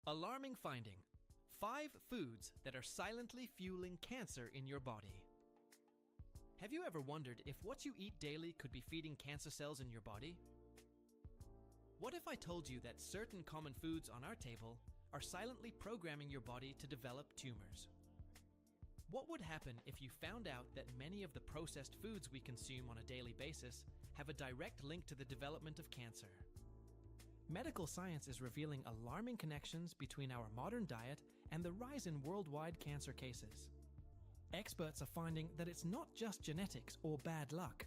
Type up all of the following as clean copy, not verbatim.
Alarming finding: 5 foods that are silently fueling cancer in your body. Have you ever wondered if what you eat daily could be feeding cancer cells in your body? What if I told you that certain common foods on our table are silently programming your body to develop tumors? What would happen if you found out that many of the processed foods we consume on a daily basis have a direct link to the development of cancer? Medical science is revealing alarming connections between our modern diet and the rise in worldwide cancer cases. Experts are finding that it's not just genetics or bad luck.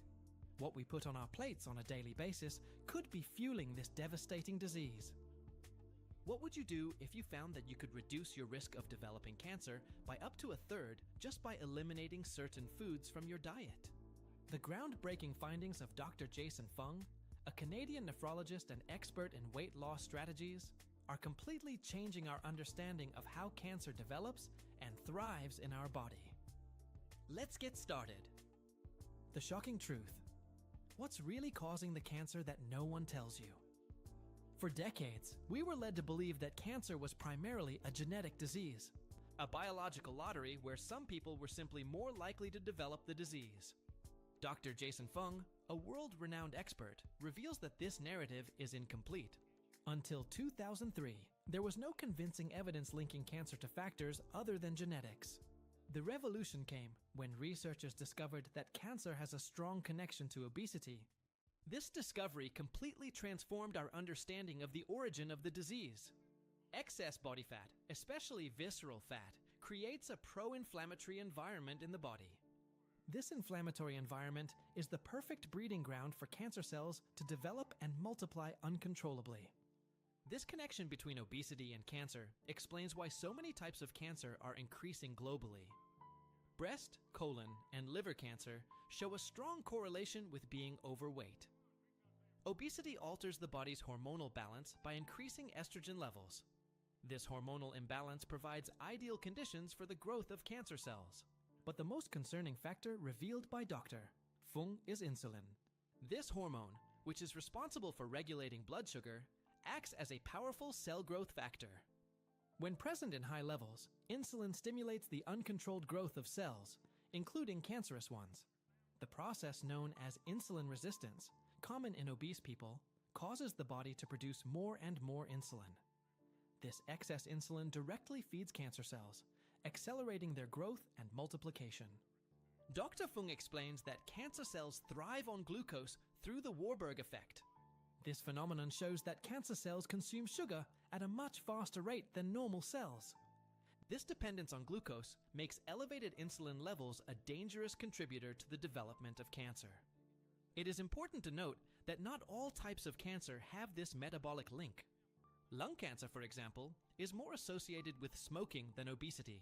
What we put on our plates on a daily basis could be fueling this devastating disease. What would you do if you found that you could reduce your risk of developing cancer by up to a third just by eliminating certain foods from your diet? The groundbreaking findings of Dr. Jason Fung, a Canadian nephrologist and expert in weight loss strategies, are completely changing our understanding of how cancer develops and thrives in our body. Let's get started. The shocking truth. What's really causing the cancer that no one tells you? For decades, we were led to believe that cancer was primarily a genetic disease, a biological lottery where some people were simply more likely to develop the disease. Dr. Jason Fung, a world-renowned expert, reveals that this narrative is incomplete. Until 2003, there was no convincing evidence linking cancer to factors other than genetics. The revolution came when researchers discovered that cancer has a strong connection to obesity. This discovery completely transformed our understanding of the origin of the disease. Excess body fat, especially visceral fat, creates a pro-inflammatory environment in the body. This inflammatory environment is the perfect breeding ground for cancer cells to develop and multiply uncontrollably. This connection between obesity and cancer explains why so many types of cancer are increasing globally. Breast, colon, and liver cancer show a strong correlation with being overweight. Obesity alters the body's hormonal balance by increasing estrogen levels. This hormonal imbalance provides ideal conditions for the growth of cancer cells. But the most concerning factor revealed by Dr. Fung is insulin. This hormone, which is responsible for regulating blood sugar, acts as a powerful cell growth factor. When present in high levels, insulin stimulates the uncontrolled growth of cells, including cancerous ones. The process known as insulin resistance, common in obese people, causes the body to produce more and more insulin. This excess insulin directly feeds cancer cells, accelerating their growth and multiplication. Dr. Fung explains that cancer cells thrive on glucose through the Warburg effect. This phenomenon shows that cancer cells consume sugar at a much faster rate than normal cells. This dependence on glucose makes elevated insulin levels a dangerous contributor to the development of cancer. It is important to note that not all types of cancer have this metabolic link. Lung cancer, for example, is more associated with smoking than obesity.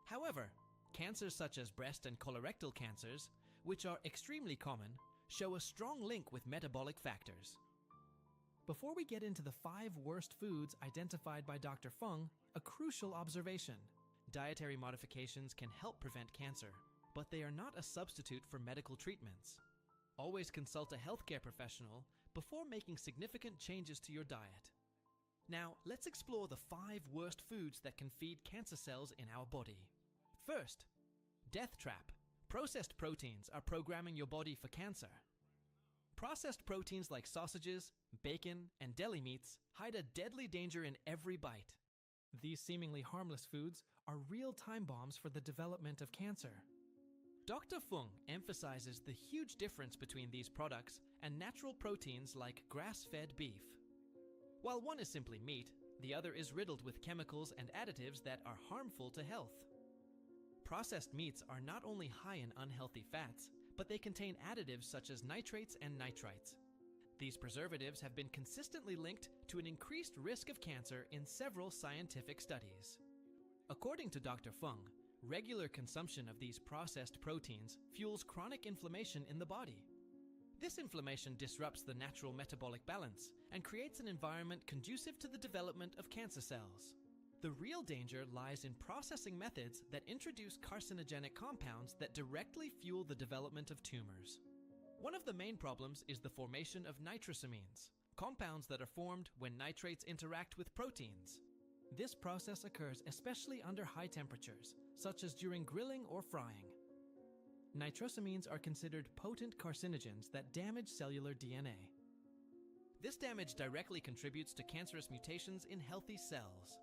However, cancers such as breast and colorectal cancers, which are extremely common, show a strong link with metabolic factors. Before we get into the 5 worst foods identified by Dr. Fung, a crucial observation. Dietary modifications can help prevent cancer, but they are not a substitute for medical treatments. Always consult a healthcare professional before making significant changes to your diet. Now, let's explore the 5 worst foods that can feed cancer cells in our body. First, death trap. Processed proteins are programming your body for cancer. Processed proteins like sausages, bacon, and deli meats hide a deadly danger in every bite. These seemingly harmless foods are real time bombs for the development of cancer. Dr. Fung emphasizes the huge difference between these products and natural proteins like grass-fed beef. While one is simply meat, the other is riddled with chemicals and additives that are harmful to health. Processed meats are not only high in unhealthy fats, but they contain additives such as nitrates and nitrites. These preservatives have been consistently linked to an increased risk of cancer in several scientific studies. According to Dr. Fung, regular consumption of these processed proteins fuels chronic inflammation in the body. This inflammation disrupts the natural metabolic balance and creates an environment conducive to the development of cancer cells. The real danger lies in processing methods that introduce carcinogenic compounds that directly fuel the development of tumors. One of the main problems is the formation of nitrosamines, compounds that are formed when nitrates interact with proteins. This process occurs especially under high temperatures, such as during grilling or frying. Nitrosamines are considered potent carcinogens that damage cellular DNA. This damage directly contributes to cancerous mutations in healthy cells.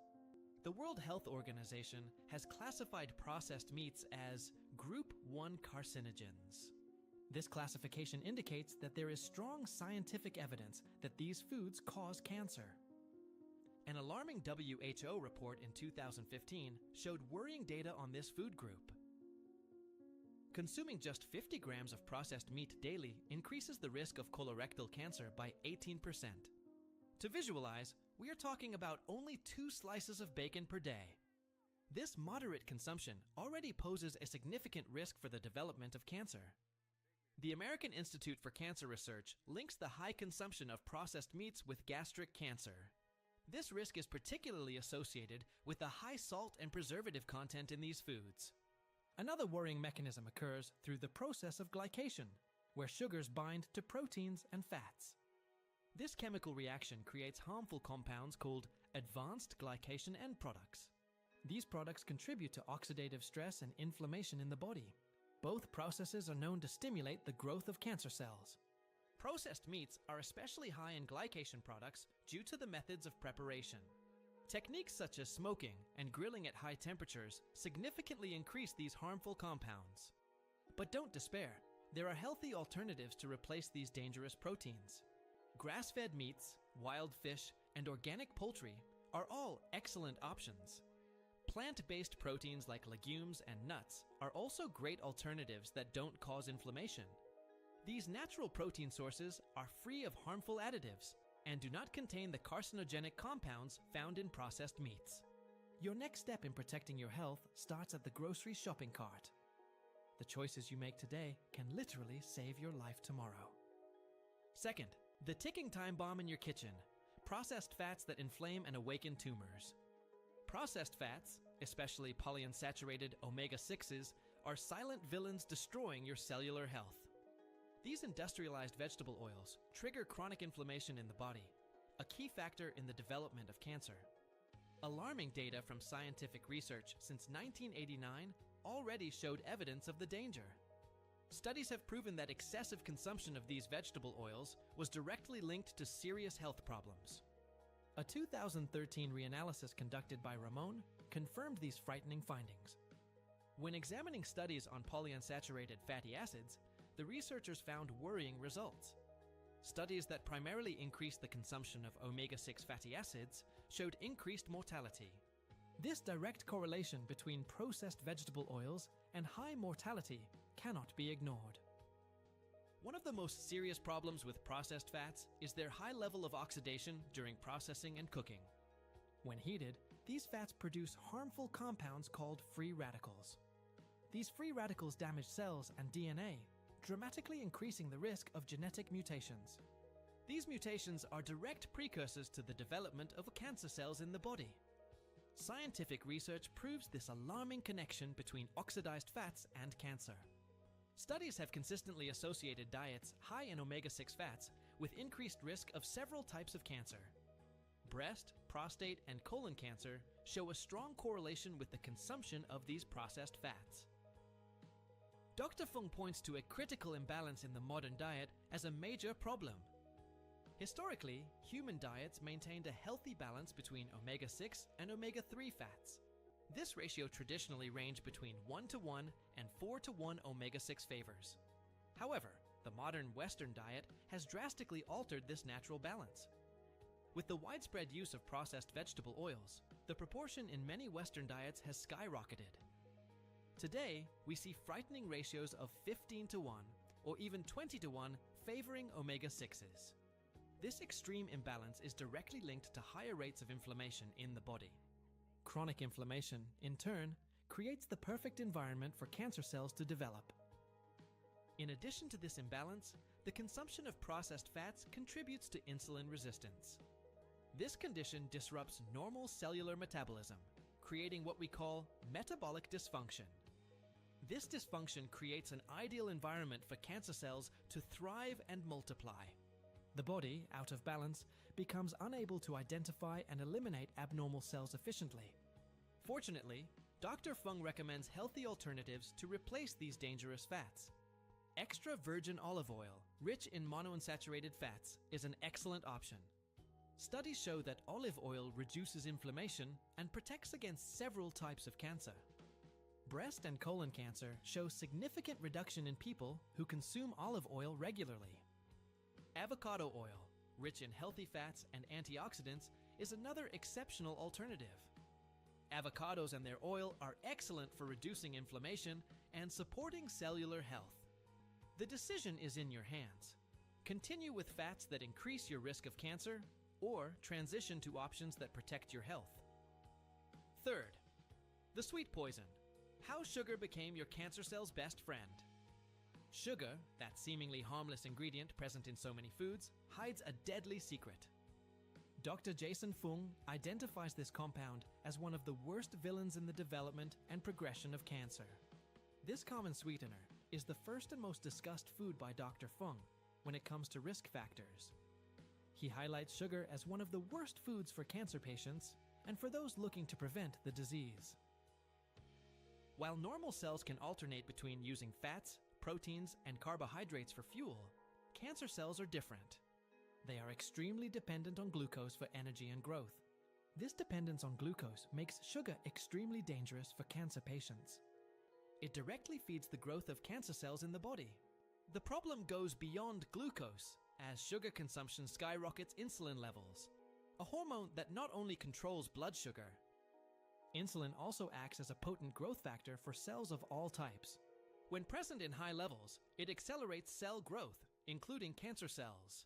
The World Health Organization has classified processed meats as Group 1 carcinogens. This classification indicates that there is strong scientific evidence that these foods cause cancer. An alarming WHO report in 2015 showed worrying data on this food group. Consuming just 50 grams of processed meat daily increases the risk of colorectal cancer by 18%. To visualize, we are talking about only 2 slices of bacon per day. This moderate consumption already poses a significant risk for the development of cancer. The American Institute for Cancer Research links the high consumption of processed meats with gastric cancer. This risk is particularly associated with the high salt and preservative content in these foods. Another worrying mechanism occurs through the process of glycation, where sugars bind to proteins and fats. This chemical reaction creates harmful compounds called advanced glycation end products. These products contribute to oxidative stress and inflammation in the body. Both processes are known to stimulate the growth of cancer cells. Processed meats are especially high in glycation products due to the methods of preparation. Techniques such as smoking and grilling at high temperatures significantly increase these harmful compounds. But don't despair, there are healthy alternatives to replace these dangerous proteins. Grass-fed meats, wild fish, and organic poultry are all excellent options. Plant-based proteins like legumes and nuts are also great alternatives that don't cause inflammation. These natural protein sources are free of harmful additives and do not contain the carcinogenic compounds found in processed meats. Your next step in protecting your health starts at the grocery shopping cart. The choices you make today can literally save your life tomorrow. Second, the ticking time bomb in your kitchen: processed fats that inflame and awaken tumors. Processed fats, especially polyunsaturated omega-6s, are silent villains destroying your cellular health. These industrialized vegetable oils trigger chronic inflammation in the body, a key factor in the development of cancer. Alarming data from scientific research since 1989 already showed evidence of the danger. Studies have proven that excessive consumption of these vegetable oils was directly linked to serious health problems. A 2013 reanalysis conducted by Ramon confirmed these frightening findings. When examining studies on polyunsaturated fatty acids, the researchers found worrying results. Studies that primarily increased the consumption of omega-6 fatty acids showed increased mortality. This direct correlation between processed vegetable oils and high mortality cannot be ignored. One of the most serious problems with processed fats is their high level of oxidation during processing and cooking. When heated, these fats produce harmful compounds called free radicals. These free radicals damage cells and DNA, dramatically increasing the risk of genetic mutations. These mutations are direct precursors to the development of cancer cells in the body. Scientific research proves this alarming connection between oxidized fats and cancer. Studies have consistently associated diets high in omega-6 fats with increased risk of several types of cancer. Breast, prostate, and colon cancer show a strong correlation with the consumption of these processed fats. Dr. Fung points to a critical imbalance in the modern diet as a major problem. Historically, human diets maintained a healthy balance between omega-6 and omega-3 fats. This ratio traditionally ranged between 1:1 and 4:1 omega-6 favors. However, the modern Western diet has drastically altered this natural balance. With the widespread use of processed vegetable oils, the proportion in many Western diets has skyrocketed. Today, we see frightening ratios of 15:1 or even 20:1 favoring omega-6s. This extreme imbalance is directly linked to higher rates of inflammation in the body. Chronic inflammation, in turn, creates the perfect environment for cancer cells to develop. In addition to this imbalance, the consumption of processed fats contributes to insulin resistance. This condition disrupts normal cellular metabolism, creating what we call metabolic dysfunction. This dysfunction creates an ideal environment for cancer cells to thrive and multiply. The body, out of balance, becomes unable to identify and eliminate abnormal cells efficiently. Fortunately, Dr. Fung recommends healthy alternatives to replace these dangerous fats. Extra virgin olive oil, rich in monounsaturated fats, is an excellent option. Studies show that olive oil reduces inflammation and protects against several types of cancer. Breast and colon cancer show significant reduction in people who consume olive oil regularly. Avocado oil, rich in healthy fats and antioxidants, is another exceptional alternative. Avocados and their oil are excellent for reducing inflammation and supporting cellular health. The decision is in your hands. Continue with fats that increase your risk of cancer, or transition to options that protect your health. Third, the sweet poison. How sugar became your cancer cell's best friend. Sugar, that seemingly harmless ingredient present in so many foods, hides a deadly secret. Dr. Jason Fung identifies this compound as one of the worst villains in the development and progression of cancer. This common sweetener is the first and most discussed food by Dr. Fung when it comes to risk factors. He highlights sugar as one of the worst foods for cancer patients and for those looking to prevent the disease. While normal cells can alternate between using fats, proteins, and carbohydrates for fuel, cancer cells are different. They are extremely dependent on glucose for energy and growth. This dependence on glucose makes sugar extremely dangerous for cancer patients. It directly feeds the growth of cancer cells in the body. The problem goes beyond glucose, as sugar consumption skyrockets insulin levels, a hormone that not only controls blood sugar. Insulin also acts as a potent growth factor for cells of all types. When present in high levels, it accelerates cell growth, including cancer cells.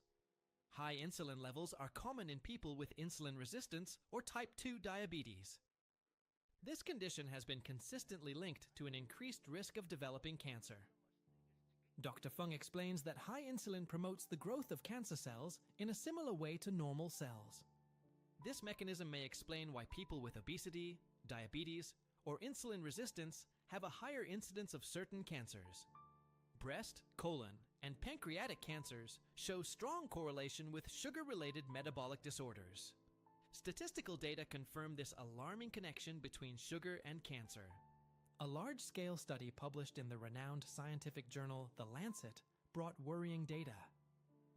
High insulin levels are common in people with insulin resistance or type 2 diabetes. This condition has been consistently linked to an increased risk of developing cancer. Dr. Fung explains that high insulin promotes the growth of cancer cells in a similar way to normal cells. This mechanism may explain why people with obesity, diabetes, or insulin resistance have a higher incidence of certain cancers. Breast, colon, and pancreatic cancers show strong correlation with sugar-related metabolic disorders. Statistical data confirm this alarming connection between sugar and cancer. A large-scale study published in the renowned scientific journal The Lancet brought worrying data.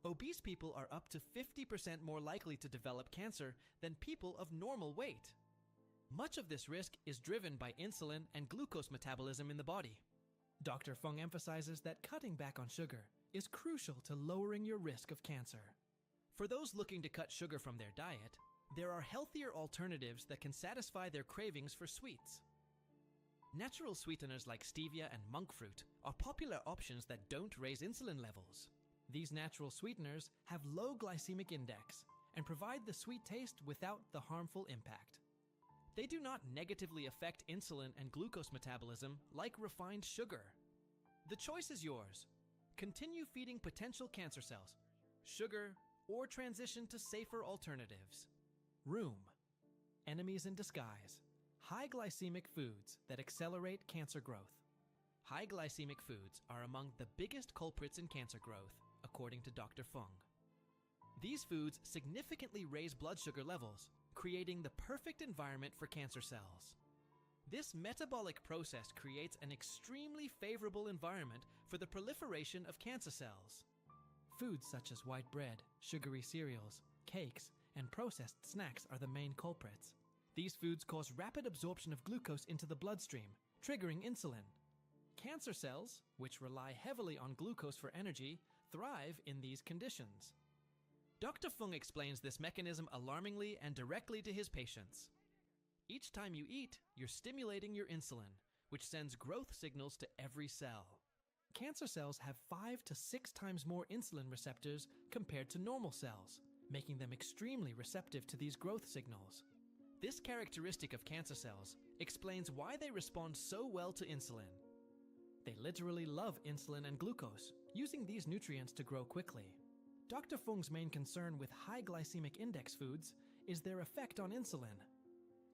Obese people are up to 50% more likely to develop cancer than people of normal weight. Much of this risk is driven by insulin and glucose metabolism in the body. Dr. Fung emphasizes that cutting back on sugar is crucial to lowering your risk of cancer. For those looking to cut sugar from their diet, there are healthier alternatives that can satisfy their cravings for sweets. Natural sweeteners like stevia and monk fruit are popular options that don't raise insulin levels. These natural sweeteners have low glycemic index and provide the sweet taste without the harmful impact. They do not negatively affect insulin and glucose metabolism like refined sugar. The choice is yours. Continue feeding potential cancer cells, sugar, or transition to safer alternatives. Room. Enemies in disguise. High glycemic foods that accelerate cancer growth. High glycemic foods are among the biggest culprits in cancer growth, according to Dr. Fung. These foods significantly raise blood sugar levels, creating the perfect environment for cancer cells. This metabolic process creates an extremely favorable environment for the proliferation of cancer cells. Foods such as white bread, sugary cereals, cakes, and processed snacks are the main culprits. These foods cause rapid absorption of glucose into the bloodstream, triggering insulin. Cancer cells, which rely heavily on glucose for energy, thrive in these conditions. Dr. Fung explains this mechanism alarmingly and directly to his patients. Each time you eat, you're stimulating your insulin, which sends growth signals to every cell. Cancer cells have 5 to 6 times more insulin receptors compared to normal cells, making them extremely receptive to these growth signals. This characteristic of cancer cells explains why they respond so well to insulin. They literally love insulin and glucose, using these nutrients to grow quickly. Dr. Fung's main concern with high glycemic index foods is their effect on insulin.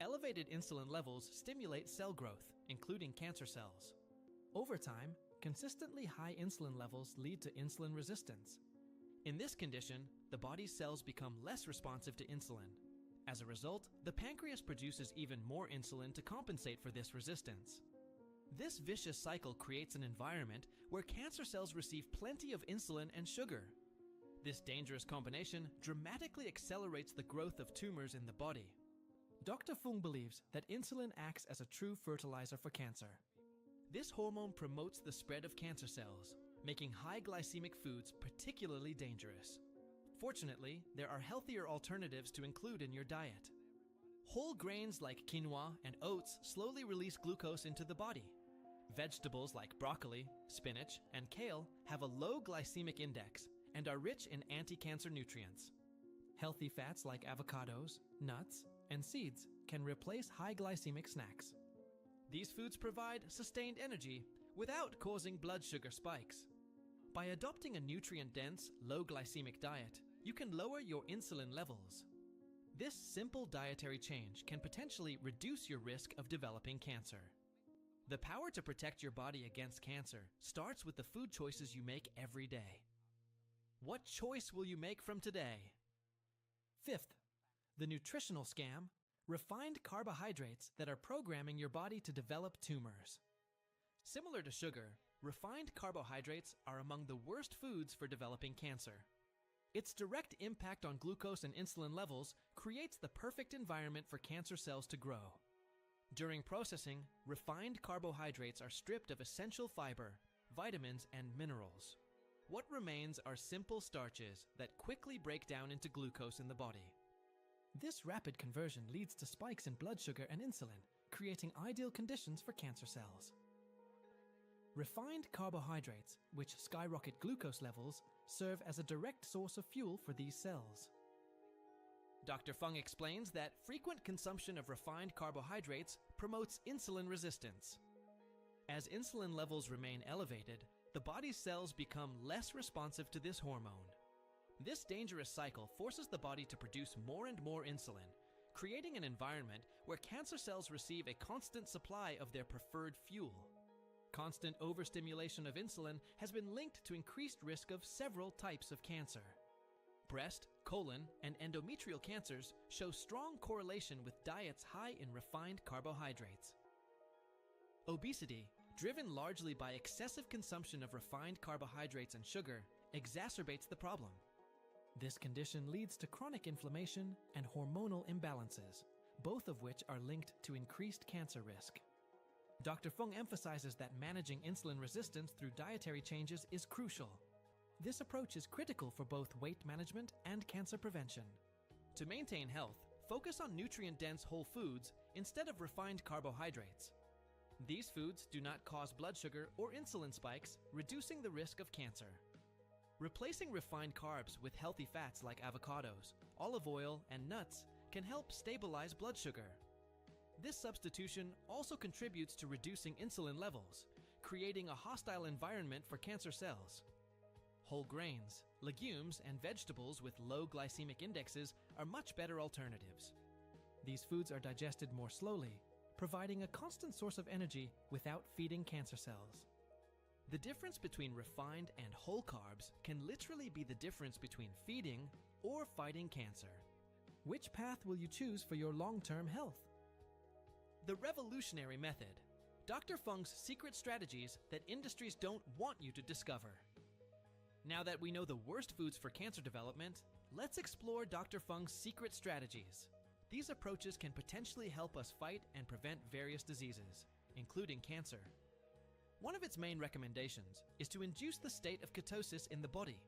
Elevated insulin levels stimulate cell growth, including cancer cells. Over time, consistently high insulin levels lead to insulin resistance. In this condition, the body's cells become less responsive to insulin. As a result, the pancreas produces even more insulin to compensate for this resistance. This vicious cycle creates an environment where cancer cells receive plenty of insulin and sugar. This dangerous combination dramatically accelerates the growth of tumors in the body. Dr. Fung believes that insulin acts as a true fertilizer for cancer. This hormone promotes the spread of cancer cells, making high glycemic foods particularly dangerous. Fortunately, there are healthier alternatives to include in your diet. Whole grains like quinoa and oats slowly release glucose into the body. Vegetables like broccoli, spinach, and kale have a low glycemic index and are rich in anti-cancer nutrients. Healthy fats like avocados, nuts, and seeds can replace high glycemic snacks. These foods provide sustained energy without causing blood sugar spikes. By adopting a nutrient-dense, low glycemic diet, you can lower your insulin levels. This simple dietary change can potentially reduce your risk of developing cancer. The power to protect your body against cancer starts with the food choices you make every day. What choice will you make from today? Fifth, the nutritional scam: refined carbohydrates that are programming your body to develop tumors. Similar to sugar, refined carbohydrates are among the worst foods for developing cancer. Its direct impact on glucose and insulin levels creates the perfect environment for cancer cells to grow. During processing, refined carbohydrates are stripped of essential fiber, vitamins, and minerals. What remains are simple starches that quickly break down into glucose in the body. This rapid conversion leads to spikes in blood sugar and insulin, creating ideal conditions for cancer cells. Refined carbohydrates, which skyrocket glucose levels, serve as a direct source of fuel for these cells. Dr. Fung explains that frequent consumption of refined carbohydrates promotes insulin resistance. As insulin levels remain elevated, the body's cells become less responsive to this hormone. This dangerous cycle forces the body to produce more and more insulin, creating an environment where cancer cells receive a constant supply of their preferred fuel. Constant overstimulation of insulin has been linked to increased risk of several types of cancer. Breast, colon, and endometrial cancers show strong correlation with diets high in refined carbohydrates. Obesity, driven largely by excessive consumption of refined carbohydrates and sugar, exacerbates the problem. This condition leads to chronic inflammation and hormonal imbalances, both of which are linked to increased cancer risk. Dr. Fung emphasizes that managing insulin resistance through dietary changes is crucial. This approach is critical for both weight management and cancer prevention. To maintain health, focus on nutrient-dense whole foods instead of refined carbohydrates. These foods do not cause blood sugar or insulin spikes, reducing the risk of cancer. Replacing refined carbs with healthy fats like avocados, olive oil, and nuts can help stabilize blood sugar. This substitution also contributes to reducing insulin levels, creating a hostile environment for cancer cells. Whole grains, legumes, and vegetables with low glycemic indexes are much better alternatives. These foods are digested more slowly, providing a constant source of energy without feeding cancer cells. The difference between refined and whole carbs can literally be the difference between feeding or fighting cancer. Which path will you choose for your long-term health? The revolutionary method. Dr. Fung's secret strategies that industries don't want you to discover. Now that we know the worst foods for cancer development, let's explore Dr. Fung's secret strategies. These approaches can potentially help us fight and prevent various diseases, including cancer. One of its main recommendations is to induce the state of ketosis in the body.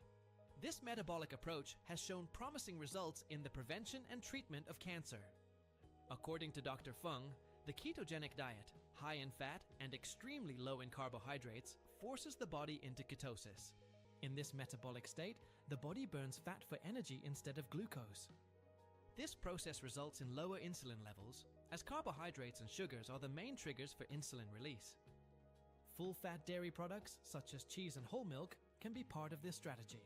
This metabolic approach has shown promising results in the prevention and treatment of cancer. According to Dr. Fung, the ketogenic diet, high in fat and extremely low in carbohydrates, forces the body into ketosis. In this metabolic state, the body burns fat for energy instead of glucose. This process results in lower insulin levels, as carbohydrates and sugars are the main triggers for insulin release. Full-fat dairy products, such as cheese and whole milk, can be part of this strategy.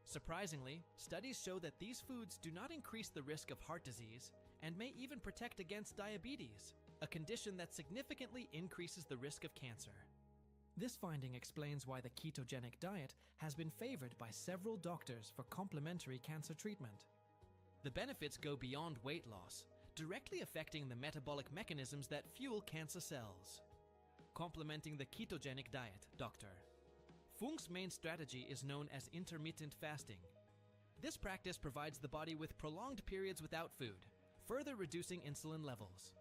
Surprisingly, studies show that these foods do not increase the risk of heart disease and may even protect against diabetes, a condition that significantly increases the risk of cancer. This finding explains why the ketogenic diet has been favored by several doctors for complementary cancer treatment. The benefits go beyond weight loss, directly affecting the metabolic mechanisms that fuel cancer cells. Complementing the ketogenic diet, Dr. Fung's main strategy is known as intermittent fasting. This practice provides the body with prolonged periods without food, further reducing insulin levels.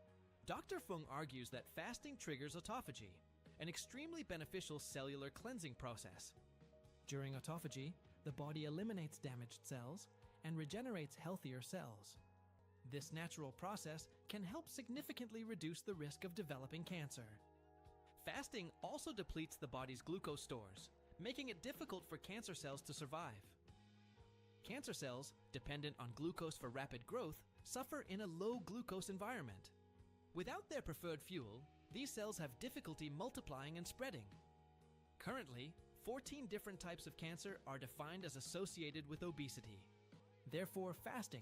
Dr. Fung argues that fasting triggers autophagy, an extremely beneficial cellular cleansing process. During autophagy, the body eliminates damaged cells and regenerates healthier cells. This natural process can help significantly reduce the risk of developing cancer. Fasting also depletes the body's glucose stores, making it difficult for cancer cells to survive. Cancer cells, dependent on glucose for rapid growth, suffer in a low glucose environment. Without their preferred fuel, these cells have difficulty multiplying and spreading. Currently, 14 different types of cancer are defined as associated with obesity. Therefore, fasting,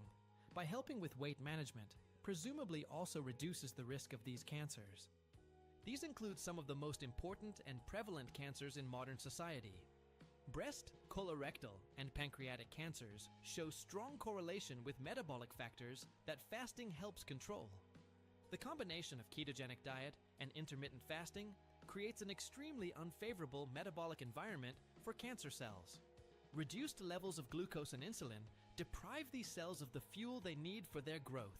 by helping with weight management, presumably also reduces the risk of these cancers. These include some of the most important and prevalent cancers in modern society. Breast, colorectal, and pancreatic cancers show strong correlation with metabolic factors that fasting helps control. The combination of ketogenic diet and intermittent fasting creates an extremely unfavorable metabolic environment for cancer cells. Reduced levels of glucose and insulin deprive these cells of the fuel they need for their growth.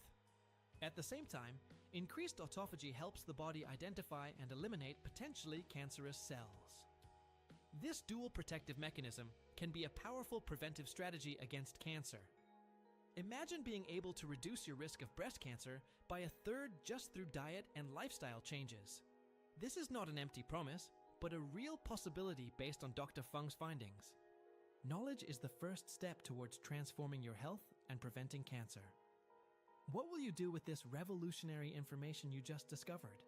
At the same time, increased autophagy helps the body identify and eliminate potentially cancerous cells. This dual protective mechanism can be a powerful preventive strategy against cancer. Imagine being able to reduce your risk of breast cancer by a third just through diet and lifestyle changes. This is not an empty promise, but a real possibility based on Dr. Fung's findings. Knowledge is the first step towards transforming your health and preventing cancer. What will you do with this revolutionary information you just discovered?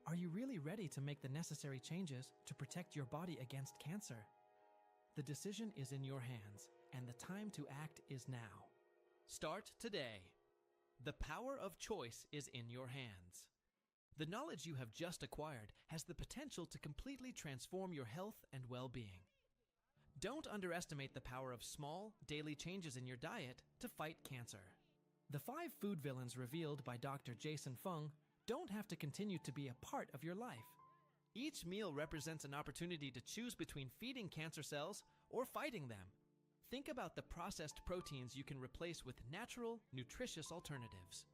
Are you really ready to make the necessary changes to protect your body against cancer? The decision is in your hands, and the time to act is now. Start today. The power of choice is in your hands. The knowledge you have just acquired has the potential to completely transform your health and well-being. Don't underestimate the power of small, daily changes in your diet to fight cancer. The 5 food villains revealed by Dr. Jason Fung don't have to continue to be a part of your life. Each meal represents an opportunity to choose between feeding cancer cells or fighting them. Think about the processed proteins you can replace with natural, nutritious alternatives.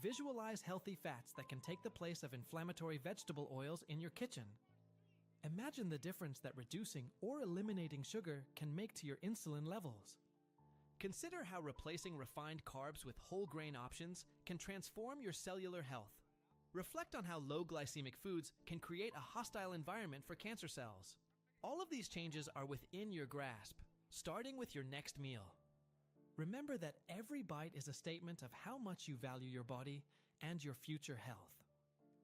Visualize healthy fats that can take the place of inflammatory vegetable oils in your kitchen. Imagine the difference that reducing or eliminating sugar can make to your insulin levels. Consider how replacing refined carbs with whole grain options can transform your cellular health. Reflect on how low glycemic foods can create a hostile environment for cancer cells. All of these changes are within your grasp, starting with your next meal. Remember that every bite is a statement of how much you value your body and your future health.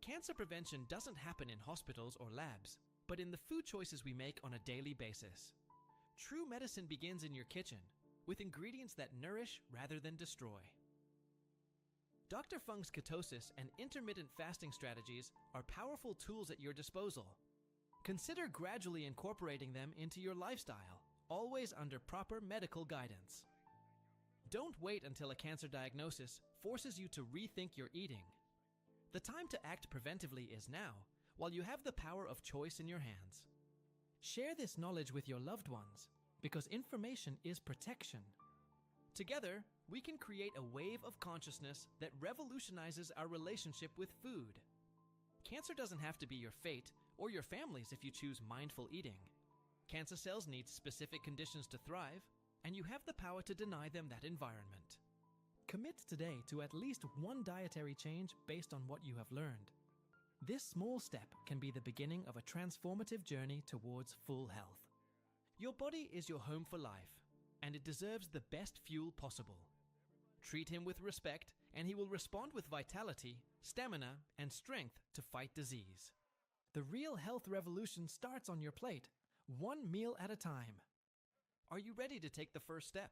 Cancer prevention doesn't happen in hospitals or labs, but in the food choices we make on a daily basis. True medicine begins in your kitchen, with ingredients that nourish rather than destroy. Dr. Fung's ketosis and intermittent fasting strategies are powerful tools at your disposal. Consider gradually incorporating them into your lifestyle, always under proper medical guidance. Don't wait until a cancer diagnosis forces you to rethink your eating. The time to act preventively is now, while you have the power of choice in your hands. Share this knowledge with your loved ones, because information is protection. Together, we can create a wave of consciousness that revolutionizes our relationship with food. Cancer doesn't have to be your fate or your family's if you choose mindful eating. Cancer cells need specific conditions to thrive, and you have the power to deny them that environment. Commit today to at least one dietary change based on what you have learned. This small step can be the beginning of a transformative journey towards full health. Your body is your home for life, and it deserves the best fuel possible. Treat him with respect, and he will respond with vitality, stamina, and strength to fight disease. The real health revolution starts on your plate, one meal at a time. Are you ready to take the first step?